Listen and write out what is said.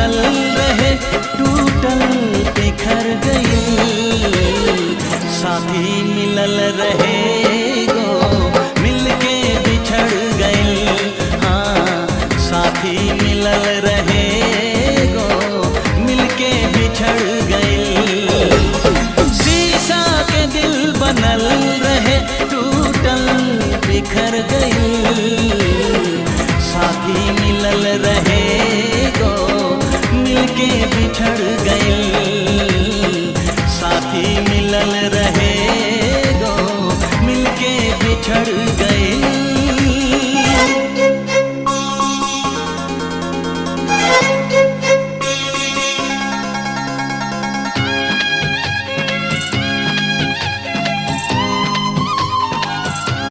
बनल रहे टूटल बिखर गई। साथी मिलल रहे गो मिलके बिछड़ गई। हाँ साथी मिलल रहे गो मिलके बिछड़ गई। शीशा के दिल बनल रहे टूटल बिखर गई। साथी मिलल रहे गो मिलके बिछड़ गई। साथी मिलल रहे गो मिलके बिछड़ गई।